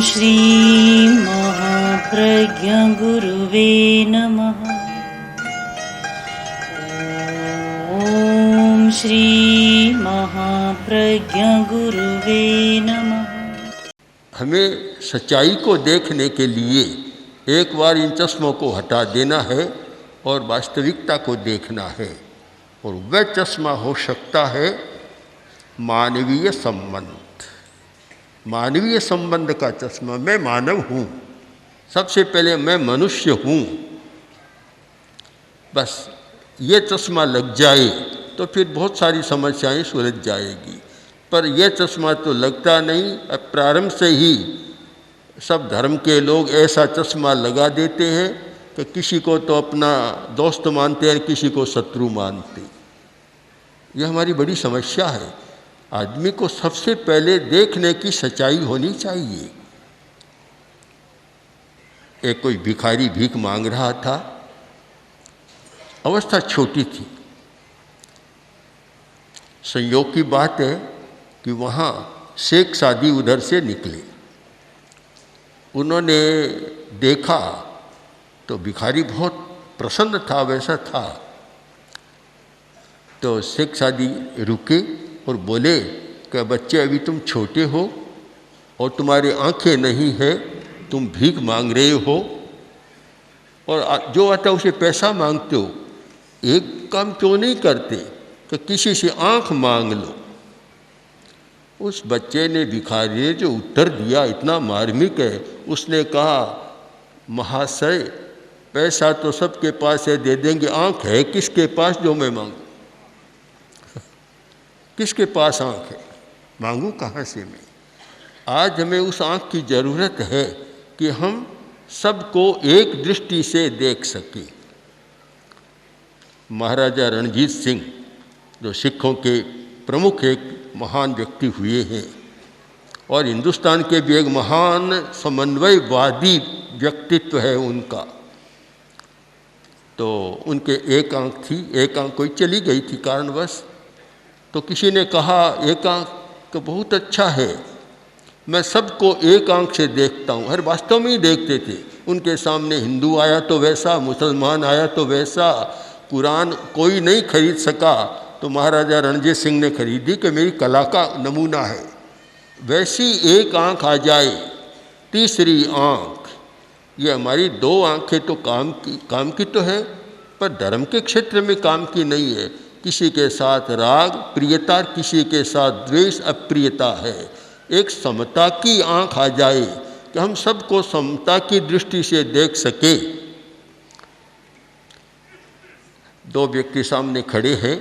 श्री महाप्रज्ञ गुरुवे नमः। ओम श्री महाप्रज्ञ गुरुवे नमः। हमें सच्चाई को देखने के लिए एक बार इन चश्मों को हटा देना है और वास्तविकता को देखना है, और वह चश्मा हो सकता है मानवीय संबंध। मानवीय संबंध का चश्मा। मैं मानव हूँ, सबसे पहले मैं मनुष्य हूँ। बस ये चश्मा लग जाए तो फिर बहुत सारी समस्याएं सुलझ जाएगी। पर यह चश्मा तो लगता नहीं। अब प्रारंभ से ही सब धर्म के लोग ऐसा चश्मा लगा देते हैं कि किसी को तो अपना दोस्त मानते हैं, किसी को शत्रु मानते। यह हमारी बड़ी समस्या है। आदमी को सबसे पहले देखने की सच्चाई होनी चाहिए। एक कोई भिखारी भीख मांग रहा था, अवस्था छोटी थी। संयोग की बात है कि वहाँ शेख सादी उधर से निकले। उन्होंने देखा तो भिखारी बहुत प्रसन्न था, वैसा था। तो शेख सादी रुके और बोले कि बच्चे, अभी तुम छोटे हो और तुम्हारी आंखें नहीं है, तुम भीख मांग रहे हो और जो आता है उसे पैसा मांगते हो। एक काम क्यों नहीं करते कि किसी से आंख मांग लो। उस बच्चे ने, भिखारी ने जो उत्तर दिया इतना मार्मिक है। उसने कहा, महाशय पैसा तो सबके पास है, दे देंगे, आंख है किसके पास जो मैं मांगू? किसके पास आंख है? मांगू कहाँ से मैं? आज हमें उस आंख की ज़रूरत है कि हम सबको एक दृष्टि से देख सकें। महाराजा रणजीत सिंह जो सिखों के प्रमुख एक महान व्यक्ति हुए हैं और हिंदुस्तान के भी एक महान समन्वयवादी व्यक्तित्व है उनका। तो उनके एक आंख थी, एक आंख कोई चली गई थी कारणवश। तो किसी ने कहा, एक आंख तो बहुत अच्छा है, मैं सबको एक आंख से देखता हूँ। हर वास्तव में ही देखते थे। उनके सामने हिंदू आया तो वैसा, मुसलमान आया तो वैसा। कुरान कोई नहीं खरीद सका तो महाराजा रणजीत सिंह ने खरीदी कि मेरी कला का नमूना है। वैसी एक आंख आ जाए, तीसरी आंख। ये हमारी दो आंखें तो काम की तो है, पर धर्म के क्षेत्र में काम की नहीं है। किसी के साथ राग प्रियता, किसी के साथ द्वेष अप्रियता है। एक समता की आंख आ जाए कि हम सबको समता की दृष्टि से देख सके। दो व्यक्ति सामने खड़े हैं,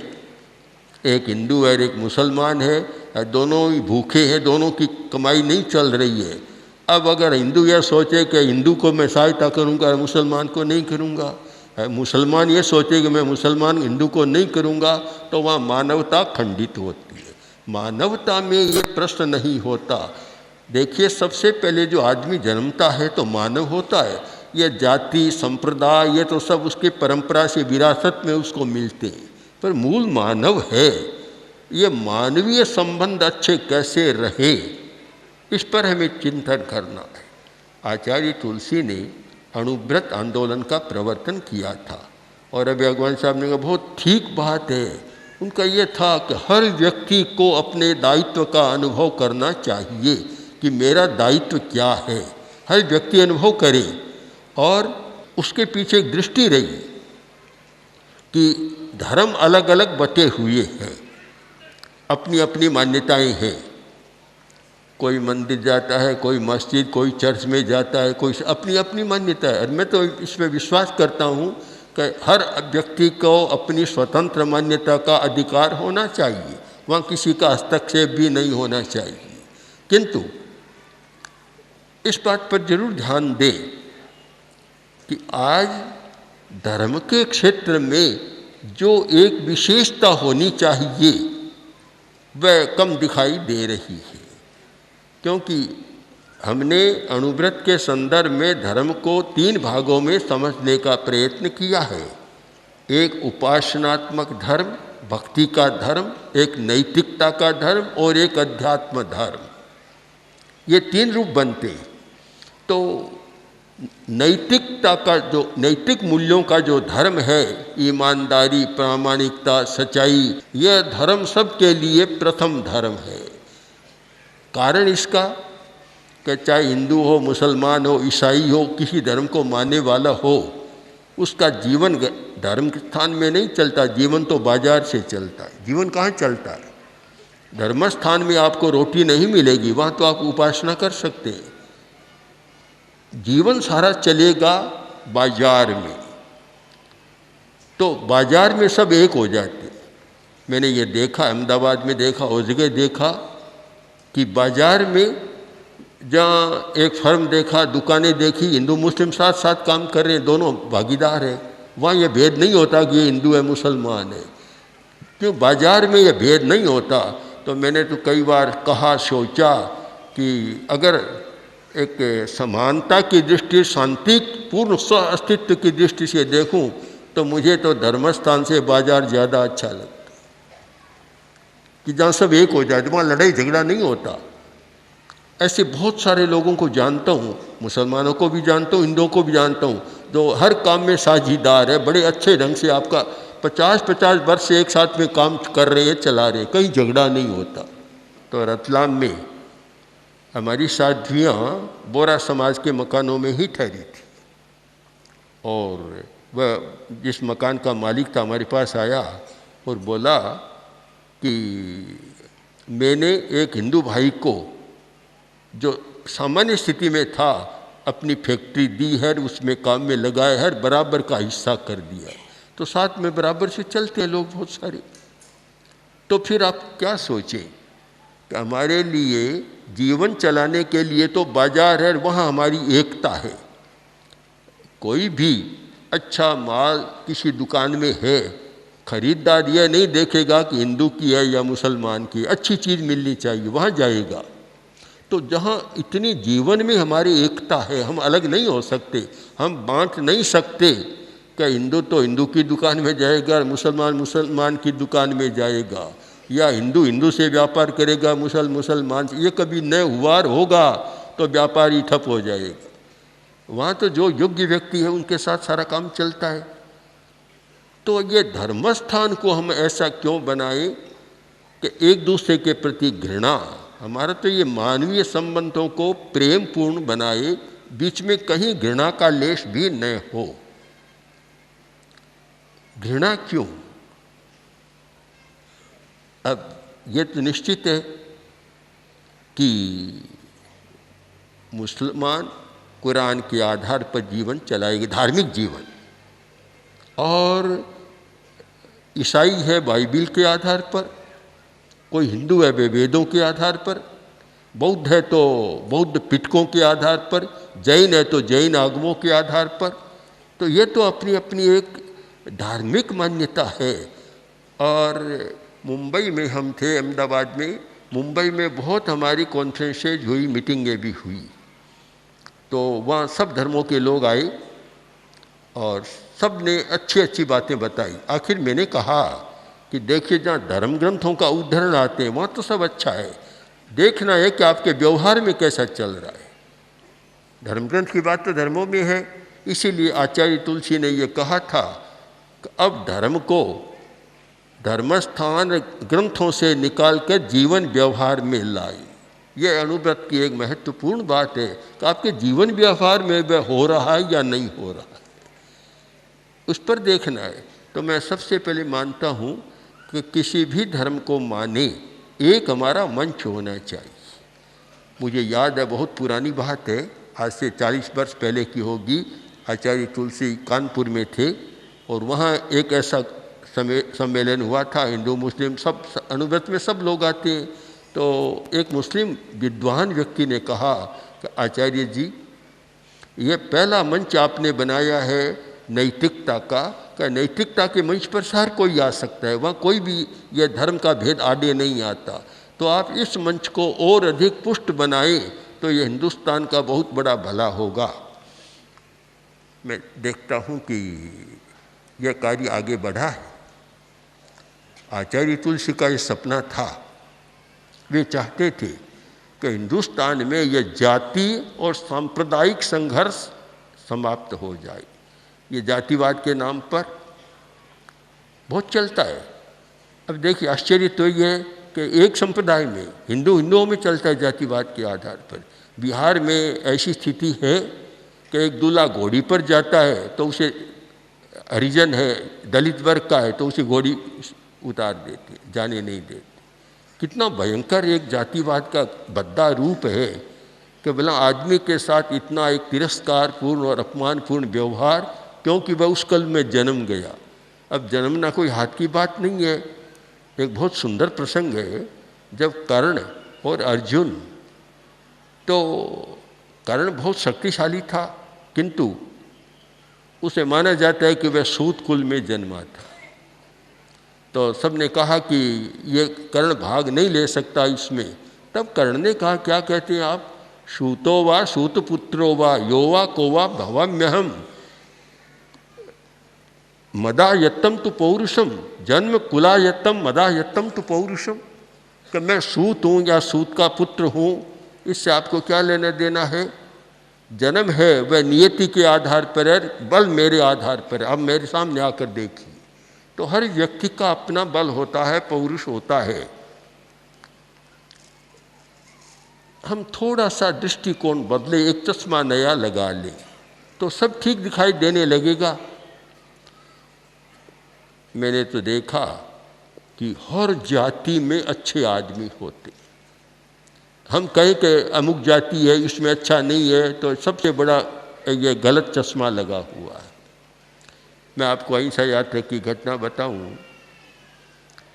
एक हिंदू है और एक मुसलमान है। दोनों ही भूखे हैं, दोनों की कमाई नहीं चल रही है। अब अगर हिंदू यह सोचे कि हिंदू को मैं सहायता करूंगा, मुसलमान को नहीं करूंगा, मुसलमान ये सोचे कि मैं मुसलमान हिंदू को नहीं करूंगा, तो वहाँ मानवता खंडित होती है। मानवता में ये प्रश्न नहीं होता। देखिए, सबसे पहले जो आदमी जन्मता है तो मानव होता है। ये जाति संप्रदाय ये तो सब उसके परंपरा से विरासत में उसको मिलते हैं, पर मूल मानव है। ये मानवीय संबंध अच्छे कैसे रहे, इस पर हमें चिंतन करना है। आचार्य तुलसी ने अणुव्रत आंदोलन का प्रवर्तन किया था और अभी भगवान साहब ने कहा बहुत ठीक बात है। उनका ये था कि हर व्यक्ति को अपने दायित्व का अनुभव करना चाहिए कि मेरा दायित्व क्या है। हर व्यक्ति अनुभव करे और उसके पीछे एक दृष्टि रही कि धर्म अलग अलग बटे हुए हैं, अपनी अपनी मान्यताएं हैं। कोई मंदिर जाता है, कोई मस्जिद, कोई चर्च में जाता है, कोई अपनी अपनी मान्यता है। और मैं तो इसमें विश्वास करता हूँ कि हर व्यक्ति को अपनी स्वतंत्र मान्यता का अधिकार होना चाहिए, वहाँ किसी का हस्तक्षेप भी नहीं होना चाहिए। किंतु इस बात पर जरूर ध्यान दें कि आज धर्म के क्षेत्र में जो एक विशेषता होनी चाहिए वह कम दिखाई दे रही है। क्योंकि हमने अणुव्रत के संदर्भ में धर्म को 3 भागों में समझने का प्रयत्न किया है। एक उपासनात्मक धर्म, भक्ति का धर्म, एक नैतिकता का धर्म और एक अध्यात्म धर्म। ये 3 रूप बनते हैं। तो नैतिकता का जो नैतिक मूल्यों का जो धर्म है, ईमानदारी, प्रामाणिकता, सच्चाई, यह धर्म सबके लिए प्रथम धर्म है। कारण इसका कि चाहे हिंदू हो, मुसलमान हो, ईसाई हो, किसी धर्म को मानने वाला हो, उसका जीवन धर्म के स्थान में नहीं चलता, जीवन तो बाजार से चलता है। जीवन कहाँ चलता है? धर्म स्थान में आपको रोटी नहीं मिलेगी, वहाँ तो आप उपासना कर सकते हैं। जीवन सारा चलेगा बाजार में, तो बाजार में सब एक हो जाते। मैंने ये देखा, अहमदाबाद में देखा, उस जगह देखा कि बाजार में जहाँ एक फर्म देखा, दुकानें देखी, हिंदू मुस्लिम साथ साथ काम कर रहे हैं, दोनों भागीदार हैं। वहाँ ये भेद नहीं होता कि ये हिंदू है, मुसलमान है, क्यों बाजार में ये भेद नहीं होता। तो मैंने तो कई बार कहा, सोचा कि अगर एक समानता की दृष्टि, शांतिपूर्ण स्व अस्तित्व की दृष्टि से देखूं, तो मुझे तो धर्मस्थान से बाजार ज़्यादा अच्छा लगता, कि जहाँ सब एक हो जाए, वहाँ लड़ाई झगड़ा नहीं होता। ऐसे बहुत सारे लोगों को जानता हूँ, मुसलमानों को भी जानता हूँ, हिंदुओं को भी जानता हूँ, जो हर काम में साझीदार है, बड़े अच्छे ढंग से आपका 50-50 वर्ष से एक साथ में काम कर रहे हैं, चला रहे, कहीं झगड़ा नहीं होता। तो रतलाम में हमारी साध्वियाँ बोरा समाज के मकानों में ही ठहरी थी, और वह जिस मकान का मालिक था हमारे पास आया और बोला कि मैंने एक हिंदू भाई को जो सामान्य स्थिति में था अपनी फैक्ट्री दी है, उसमें काम में लगाया है, बराबर का हिस्सा कर दिया, तो साथ में बराबर से चलते हैं लोग बहुत सारे। तो फिर आप क्या सोचें कि हमारे लिए जीवन चलाने के लिए तो बाजार है, वहाँ हमारी एकता है। कोई भी अच्छा माल किसी दुकान में है, खरीदार यह नहीं देखेगा कि हिंदू की है या मुसलमान की, अच्छी चीज़ मिलनी चाहिए, वहाँ जाएगा। तो जहाँ इतनी जीवन में हमारी एकता है, हम अलग नहीं हो सकते, हम बांट नहीं सकते कि हिंदू तो हिंदू की दुकान में जाएगा, मुसलमान मुसलमान की दुकान में जाएगा, या हिंदू हिंदू से व्यापार करेगा, मुसलमान से। ये कभी न हुआ होगा तो व्यापार ही ठप हो जाएगा। वहाँ तो जो योग्य व्यक्ति है उनके साथ सारा काम चलता है। तो ये धर्मस्थान को हम ऐसा क्यों बनाए कि एक दूसरे के प्रति घृणा, हमारा तो ये मानवीय संबंधों को प्रेम पूर्ण बनाए, बीच में कहीं घृणा का लेश भी न हो। घृणा क्यों? अब ये तो निश्चित है कि मुसलमान कुरान के आधार पर जीवन चलाएंगे, धार्मिक जीवन, और ईसाई है बाइबिल के आधार पर, कोई हिंदू है वे वेदों के आधार पर, बौद्ध है तो बौद्ध पिटकों के आधार पर, जैन है तो जैन आगमों के आधार पर। तो ये तो अपनी अपनी एक धार्मिक मान्यता है। और मुंबई में हम थे, अहमदाबाद में, मुंबई में बहुत हमारी कॉन्फ्रेंसेज हुई, मीटिंगें भी हुई, तो वहाँ सब धर्मों के लोग आए और सब ने अच्छी अच्छी बातें बताई। आखिर मैंने कहा कि देखिए, जहाँ धर्म ग्रंथों का उद्धरण आते हैं वहाँ तो सब अच्छा है, देखना है कि आपके व्यवहार में कैसा चल रहा है। धर्म ग्रंथ की बात तो धर्मों में है, इसीलिए आचार्य तुलसी ने ये कहा था कि अब धर्म को धर्मस्थान ग्रंथों से निकाल कर जीवन व्यवहार में लाए। यह अनुभव की एक महत्वपूर्ण बात है कि आपके जीवन व्यवहार में वह हो रहा है या नहीं हो रहा है, उस पर देखना है। तो मैं सबसे पहले मानता हूँ कि किसी भी धर्म को माने एक हमारा मंच होना चाहिए। मुझे याद है, बहुत पुरानी बात है, आज से 40 वर्ष पहले की होगी, आचार्य तुलसी कानपुर में थे और वहाँ एक ऐसा सम्मेलन हुआ था, हिंदू मुस्लिम सब अनुव्रत में सब लोग आते हैं। तो एक मुस्लिम विद्वान व्यक्ति ने कहा कि आचार्य जी, ये पहला मंच आपने बनाया है नैतिकता का, नैतिकता के मंच पर हर कोई आ सकता है, वहाँ कोई भी यह धर्म का भेद आड़े नहीं आता, तो आप इस मंच को और अधिक पुष्ट बनाएं तो ये हिंदुस्तान का बहुत बड़ा भला होगा। मैं देखता हूँ कि यह कार्य आगे बढ़ा है। आचार्य तुलसी का ये सपना था, वे चाहते थे कि हिंदुस्तान में ये जाति और सांप्रदायिक संघर्ष समाप्त हो जाए। ये जातिवाद के नाम पर बहुत चलता है। अब देखिए, आश्चर्य तो ये है कि एक संप्रदाय में हिंदुओं में चलता है जातिवाद के आधार पर। बिहार में ऐसी स्थिति है कि एक दूल्हा घोड़ी पर जाता है तो उसे हरिजन है, दलित वर्ग का है, तो उसे घोड़ी उतार देते, जाने नहीं देते। कितना भयंकर एक जातिवाद का भद्दा रूप है कि भला आदमी के साथ इतना एक तिरस्कारपूर्ण और अपमानपूर्ण व्यवहार, क्योंकि वह उस कल में जन्म गया। अब जन्मना कोई हाथ की बात नहीं है। एक बहुत सुंदर प्रसंग है, जब कर्ण और अर्जुन, तो कर्ण बहुत शक्तिशाली था, किंतु उसे माना जाता है कि वह सूत कुल में जन्मा था। तो सबने कहा कि ये कर्ण भाग नहीं ले सकता इसमें। तब कर्ण ने कहा, क्या कहते हैं आप, सूतो वा सूत पुत्रो वा यो वा को वा भवाम्यहम मदायत्तम तु पौरुषम जन्म कुलायत्तम मदायत्तम तु पौरुषम, कि मैं सूत हूँ या सूत का पुत्र हूँ, इससे आपको क्या लेना देना है। जन्म है वह नियति के आधार पर है, बल मेरे आधार पर है। अब मेरे सामने आकर देखिए, तो हर व्यक्ति का अपना बल होता है, पौरुष होता है। हम थोड़ा सा दृष्टिकोण बदले, एक चश्मा नया लगा लें तो सब ठीक दिखाई देने लगेगा। मैंने तो देखा कि हर जाति में अच्छे आदमी होते। हम कहें कि अमुक जाति है इसमें अच्छा नहीं है, तो सबसे बड़ा ये गलत चश्मा लगा हुआ है। मैं आपको अहिंसा यात्रा की घटना बताऊं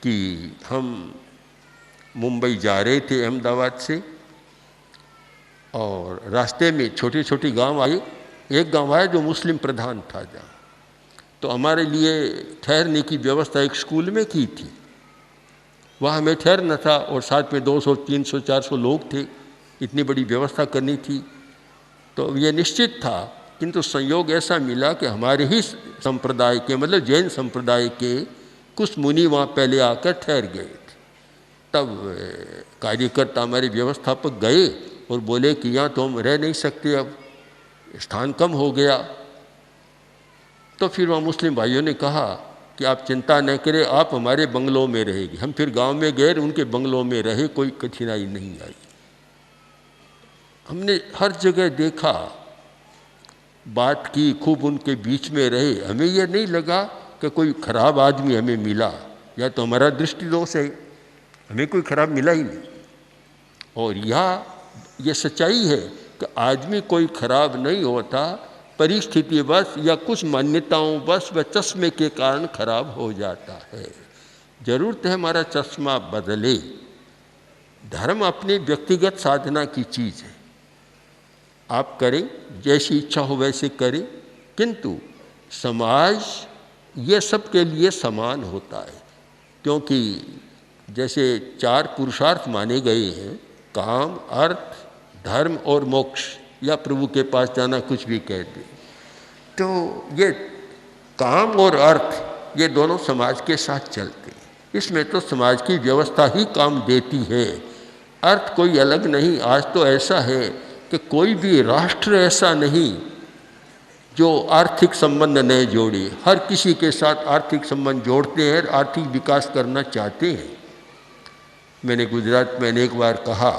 कि हम मुंबई जा रहे थे अहमदाबाद से, और रास्ते में छोटे छोटे गांव आए। एक गांव आया जो मुस्लिम प्रधान था, जहाँ तो हमारे लिए ठहरने की व्यवस्था एक स्कूल में की थी। वहाँ हमें ठहरना था और साथ में 200, 300, 400 लोग थे, इतनी बड़ी व्यवस्था करनी थी। तो ये निश्चित था, किंतु संयोग ऐसा मिला कि हमारे ही संप्रदाय के, मतलब जैन संप्रदाय के कुछ मुनि वहाँ पहले आकर ठहर गए थे। तब कार्यकर्ता हमारे व्यवस्थापक गए और बोले कि यहाँ तो हम रह नहीं सकते, अब स्थान कम हो गया। तो फिर वहाँ मुस्लिम भाइयों ने कहा कि आप चिंता न करें, आप हमारे बंगलों में रहेगी। हम फिर गांव में गए, उनके बंगलों में रहे, कोई कठिनाई नहीं आई। हमने हर जगह देखा, बात की, खूब उनके बीच में रहे। हमें यह नहीं लगा कि कोई खराब आदमी हमें मिला, या तो हमारा दृष्टि दोष है, हमें कोई खराब मिला ही नहीं। और यह सच्चाई है कि आदमी कोई खराब नहीं होता, परिस्थिति बस या कुछ मान्यताओं बस व चश्मे के कारण खराब हो जाता है। जरूरत है हमारा चश्मा बदले। धर्म अपनी व्यक्तिगत साधना की चीज़ है, आप करें, जैसी इच्छा हो वैसे करें, किंतु समाज ये सब के लिए समान होता है। क्योंकि जैसे 4 पुरुषार्थ माने गए हैं, काम, अर्थ, धर्म और मोक्ष, या प्रभु के पास जाना, कुछ भी कहते। तो ये काम और अर्थ, ये दोनों समाज के साथ चलते हैं। इसमें तो समाज की व्यवस्था ही काम देती है, अर्थ कोई अलग नहीं। आज तो ऐसा है कि कोई भी राष्ट्र ऐसा नहीं जो आर्थिक संबंध न जोड़े। हर किसी के साथ आर्थिक संबंध जोड़ते हैं, आर्थिक विकास करना चाहते हैं। मैंने गुजरात में अनेक बार कहा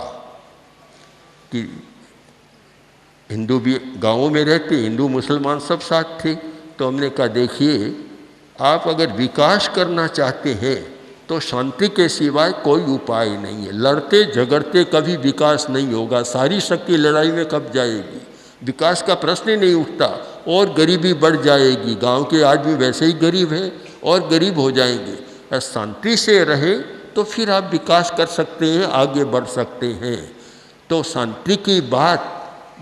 कि हिंदू भी गाँवों में रहते, हिंदू मुसलमान सब साथ थे। तो हमने कहा, देखिए, आप अगर विकास करना चाहते हैं तो शांति के सिवाय कोई उपाय नहीं है। लड़ते झगड़ते कभी विकास नहीं होगा। सारी शक्ति लड़ाई में कब जाएगी, विकास का प्रश्न ही नहीं उठता, और गरीबी बढ़ जाएगी। गांव के आदमी वैसे ही गरीब हैं और गरीब हो जाएंगे। अगर शांति से रहे तो फिर आप विकास कर सकते हैं, आगे बढ़ सकते हैं। तो शांति की बात,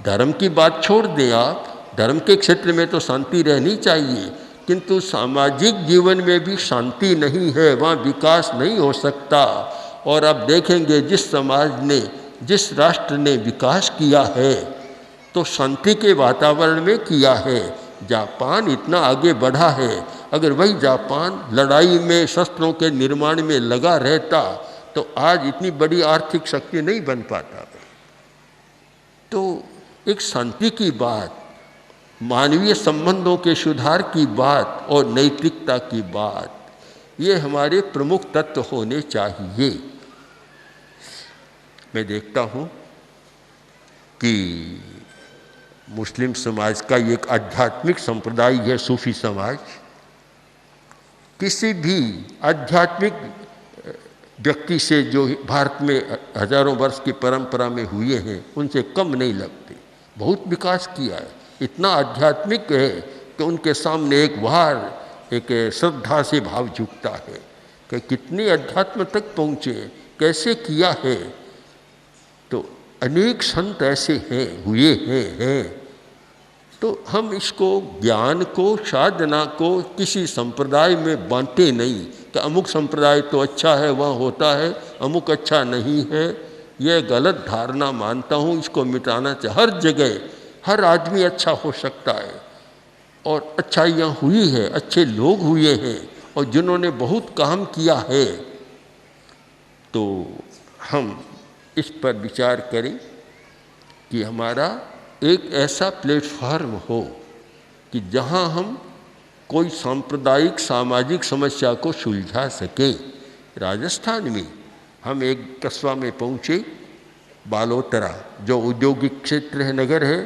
धर्म की बात छोड़ दें आप। धर्म के क्षेत्र में तो शांति रहनी चाहिए, किंतु सामाजिक जीवन में भी शांति नहीं है, वहाँ विकास नहीं हो सकता। और अब देखेंगे, जिस समाज ने, जिस राष्ट्र ने विकास किया है तो शांति के वातावरण में किया है। जापान इतना आगे बढ़ा है, अगर वही जापान लड़ाई में, शस्त्रों के निर्माण में लगा रहता तो आज इतनी बड़ी आर्थिक शक्ति नहीं बन पाता। तो एक शांति की बात, मानवीय संबंधों के सुधार की बात और नैतिकता की बात, ये हमारे प्रमुख तत्व होने चाहिए। मैं देखता हूँ कि मुस्लिम समाज का एक आध्यात्मिक संप्रदाय है सूफी समाज। किसी भी आध्यात्मिक व्यक्ति से जो भारत में हजारों वर्ष की परंपरा में हुए हैं उनसे कम नहीं लगते। बहुत विकास किया है, इतना आध्यात्मिक है कि उनके सामने एक बार एक श्रद्धा से भाव झुकता है कि कितने अध्यात्म तक पहुँचे, कैसे किया है। तो अनेक संत ऐसे हैं, हुए हैं। तो हम इसको, ज्ञान को, साधना को किसी संप्रदाय में बांटे नहीं कि अमुक संप्रदाय तो अच्छा है, वहाँ होता है, अमुक अच्छा नहीं है। यह गलत धारणा मानता हूँ, इसको मिटाना चाहिए। हर जगह हर आदमी अच्छा हो सकता है और अच्छाइयाँ हुई है, अच्छे लोग हुए हैं और जिन्होंने बहुत काम किया है। तो हम इस पर विचार करें कि हमारा एक ऐसा प्लेटफॉर्म हो कि जहां हम कोई सांप्रदायिक सामाजिक समस्या को सुलझा सकें। राजस्थान में हम एक कस्बा में पहुँचे, बालोतरा, जो औद्योगिक क्षेत्र है, नगर है,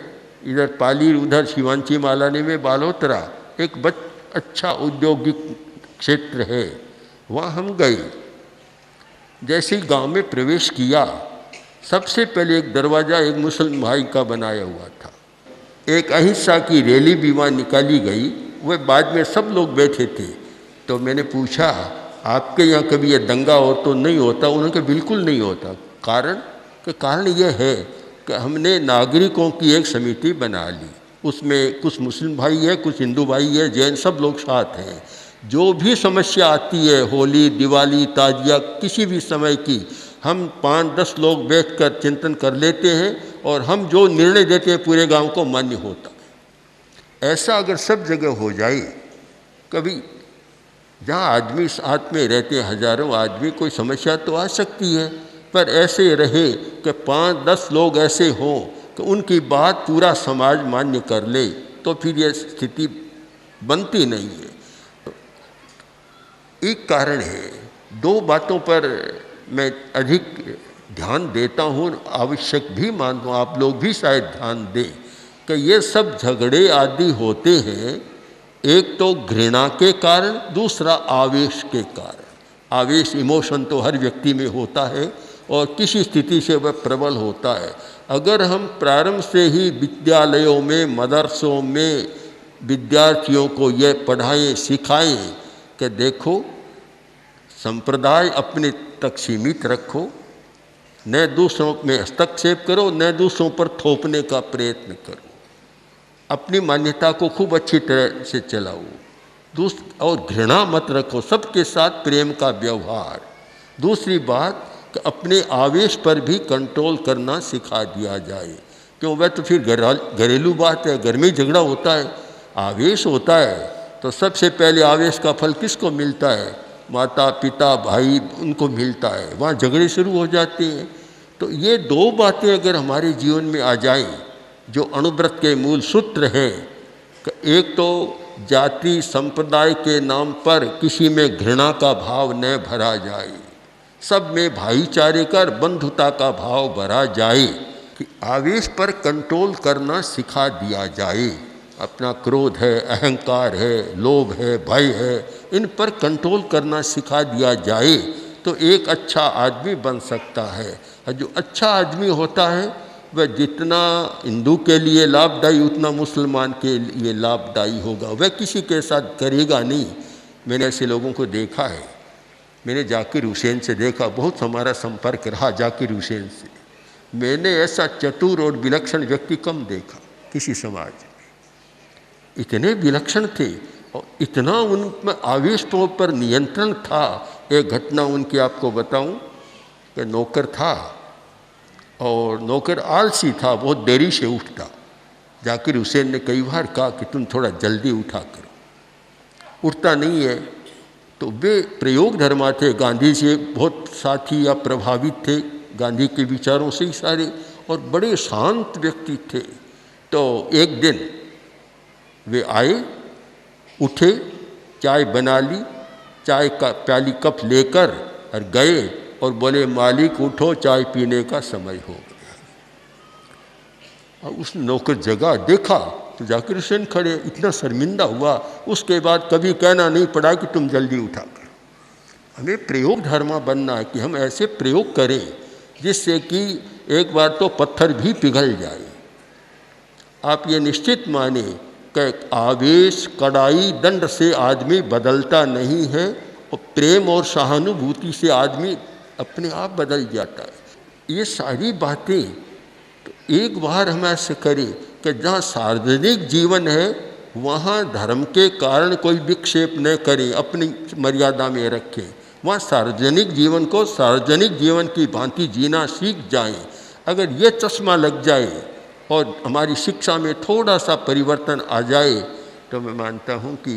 इधर पाली, उधर शिवांची मालानी में बालोतरा एक अच्छा औद्योगिक क्षेत्र है। वहाँ हम गए। जैसे ही गांव में प्रवेश किया, सबसे पहले एक दरवाज़ा एक मुस्लिम भाई का बनाया हुआ था। एक अहिंसा की रैली भी वहाँ निकाली गई, वह बाद में सब लोग बैठे थे। तो मैंने पूछा, आपके यहाँ कभी ये दंगा हो तो नहीं होता? उन्होंने कहा बिल्कुल नहीं होता। कारण यह है कि हमने नागरिकों की एक समिति बना ली, उसमें कुछ मुस्लिम भाई है, कुछ हिंदू भाई है, जैन, सब लोग साथ हैं। जो भी समस्या आती है, होली, दिवाली, ताजिया, किसी भी समय की, हम 5-10 लोग बैठकर चिंतन कर लेते हैं और हम जो निर्णय देते हैं पूरे गांव को मान्य होता है। ऐसा अगर सब जगह हो जाए, कभी जहाँ आदमी साथ में रहते हैं, हजारों आदमी, कोई समस्या तो आ सकती है, पर ऐसे रहे कि 5-10 लोग ऐसे हों कि उनकी बात पूरा समाज मान्य कर ले, तो फिर ये स्थिति बनती नहीं है। एक कारण है, दो बातों पर मैं अधिक ध्यान देता हूँ, आवश्यक भी मानता हूँ, आप लोग भी शायद ध्यान दें कि ये सब झगड़े आदि होते हैं, एक तो घृणा के कारण, दूसरा आवेश के कारण। आवेश, इमोशन तो हर व्यक्ति में होता है और किसी स्थिति से वह प्रबल होता है। अगर हम प्रारंभ से ही विद्यालयों में, मदरसों में विद्यार्थियों को ये पढ़ाएं, सिखाएं कि देखो, संप्रदाय अपने तक सीमित रखो, न दूसरों में हस्तक्षेप करो, न दूसरों पर थोपने का प्रयत्न करो, अपनी मान्यता को खूब अच्छी तरह से चलाओ, और घृणा मत रखो, सबके साथ प्रेम का व्यवहार। दूसरी बात कि अपने आवेश पर भी कंट्रोल करना सिखा दिया जाए, क्यों वह तो फिर घरेलू बात है, घर में झगड़ा होता है, आवेश होता है, तो सबसे पहले आवेश का फल किसको मिलता है? माता पिता भाई, उनको मिलता है, वहाँ झगड़े शुरू हो जाते हैं। तो ये दो बातें अगर हमारे जीवन में आ जाएं, जो अणुव्रत के मूल सूत्र हैं, एक तो जाति संप्रदाय के नाम पर किसी में घृणा का भाव न भरा जाए, सब में भाईचारे का, बंधुता का भाव भरा जाए, कि आवेश पर कंट्रोल करना सिखा दिया जाए। अपना क्रोध है, अहंकार है, लोभ है, भय है, इन पर कंट्रोल करना सिखा दिया जाए तो एक अच्छा आदमी बन सकता है। और जो अच्छा आदमी होता है वह जितना हिंदू के लिए लाभदायी उतना मुसलमान के लिए लाभदायी होगा, वह किसी के साथ करेगा नहीं। मैंने ऐसे लोगों को देखा है, मैंने जाकिर हुसैन से देखा, बहुत हमारा संपर्क रहा जाकिर हुसैन से। मैंने ऐसा चतुर और विलक्षण व्यक्ति कम देखा किसी समाज में। इतने विलक्षण थे और इतना उनमें आवेश पर नियंत्रण था। एक घटना उनकी आपको बताऊं कि नौकर था और नौकर आलसी था, बहुत देरी से उठता। जाकिर हुसैन ने कई बार कहा कि तुम थोड़ा जल्दी उठा करो, उठता नहीं है। तो वे प्रयोग धर्मा थे, गांधी से बहुत साथी या प्रभावित थे, गांधी के विचारों से ही सारे, और बड़े शांत व्यक्ति थे। तो एक दिन वे आए, उठे, चाय बना ली, चाय का प्याली कप लेकर और गए और बोले, मालिक उठो, चाय पीने का समय हो गया। और उस नौकर जगह देखा तो जाकिर हुसैन खड़े, इतना शर्मिंदा हुआ। उसके बाद कभी कहना नहीं पड़ा कि तुम जल्दी उठा कर। हमें प्रयोग धर्मा बनना है कि हम ऐसे प्रयोग करें जिससे कि एक बार तो पत्थर भी पिघल जाए। आप ये निश्चित माने कि आवेश, कड़ाई, दंड से आदमी बदलता नहीं है, और प्रेम और सहानुभूति से आदमी अपने आप बदल जाता है। ये सारी बातें तो एक बार हम ऐसे करें कि जहाँ सार्वजनिक जीवन है वहाँ धर्म के कारण कोई विक्षेप न करें, अपनी मर्यादा में रखें। वहाँ सार्वजनिक जीवन को सार्वजनिक जीवन की भांति जीना सीख जाएं। अगर ये चश्मा लग जाए और हमारी शिक्षा में थोड़ा सा परिवर्तन आ जाए तो मैं मानता हूँ कि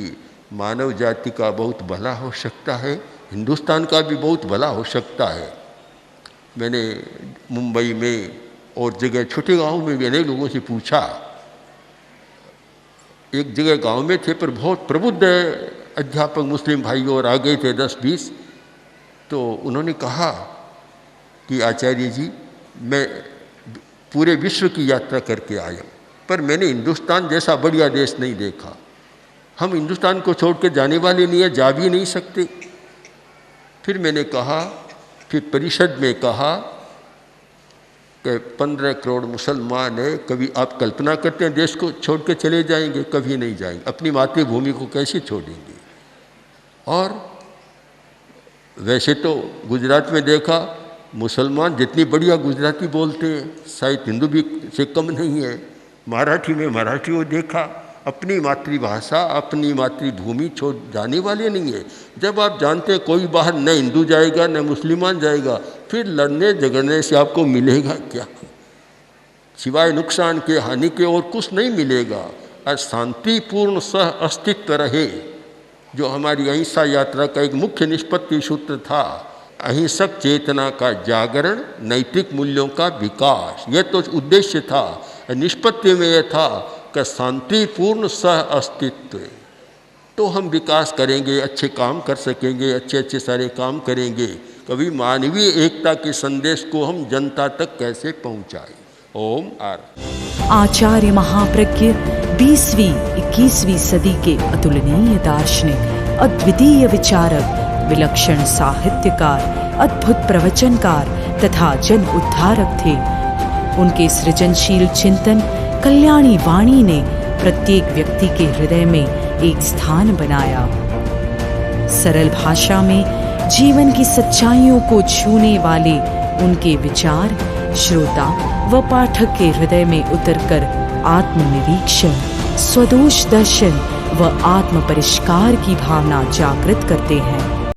मानव जाति का बहुत भला हो सकता है, हिंदुस्तान का भी बहुत भला हो सकता है। मैंने मुंबई में और जगह छोटे गांव में मैंने लोगों से पूछा, एक जगह गांव में थे पर बहुत प्रबुद्ध अध्यापक मुस्लिम भाई और आ गए थे 10-20। तो उन्होंने कहा कि आचार्य जी, मैं पूरे विश्व की यात्रा करके आया पर मैंने हिंदुस्तान जैसा बढ़िया देश नहीं देखा। हम हिंदुस्तान को छोड़ के जाने वाले नहीं है, जा भी नहीं सकते। फिर मैंने कहा, फिर परिषद में कहा कि 15 करोड़ मुसलमान है, कभी आप कल्पना करते हैं देश को छोड़ के चले जाएंगे? कभी नहीं जाएंगे। अपनी मातृभूमि को कैसे छोड़ेंगे? और वैसे तो गुजरात में देखा, मुसलमान जितनी बढ़िया गुजराती बोलते हैं, शायद हिंदू भी से कम नहीं है। मराठी में मराठी वो देखा, अपनी मातृभाषा, अपनी मातृभूमि छोड़ जाने वाले नहीं है। जब आप जानते हैं कोई बाहर न हिंदू जाएगा न मुसलमान जाएगा, फिर लड़ने झगड़ने से आपको मिलेगा क्या? सिवाय नुकसान के, हानि के और कुछ नहीं मिलेगा। और शांतिपूर्ण सह अस्तित्व रहे, जो हमारी अहिंसा यात्रा का एक मुख्य निष्पत्ति सूत्र था। अहिंसक चेतना का जागरण, नैतिक मूल्यों का विकास, यह तो उद्देश्य था। निष्पत्ति में यह था कि शांतिपूर्ण सह अस्तित्व, तो हम विकास करेंगे, अच्छे काम कर सकेंगे, अच्छे अच्छे सारे काम करेंगे। कभी मानवीय एकता के संदेश को हम जनता तक कैसे पहुंचाएं? ओम आर। आचार्य महाप्रज्ञ 20वीं 21वीं सदी के अतुलनीय दार्शनिक, अद्वितीय विचारक, विलक्षण साहित्यकार, अद्भुत प्रवचनकार तथा जन उद्धारक थे। उनके सृजनशील चिंतन कल्याणी वाणी ने प्रत्येक व्यक्ति के हृदय में एक स्थान बनाया। सरल भाषा में जीवन की सच्चाइयों को छूने वाले उनके विचार श्रोता व पाठक के हृदय में उतरकर आत्मनिरीक्षण, स्वदोष दर्शन व आत्म परिष्कार की भावना जागृत करते हैं।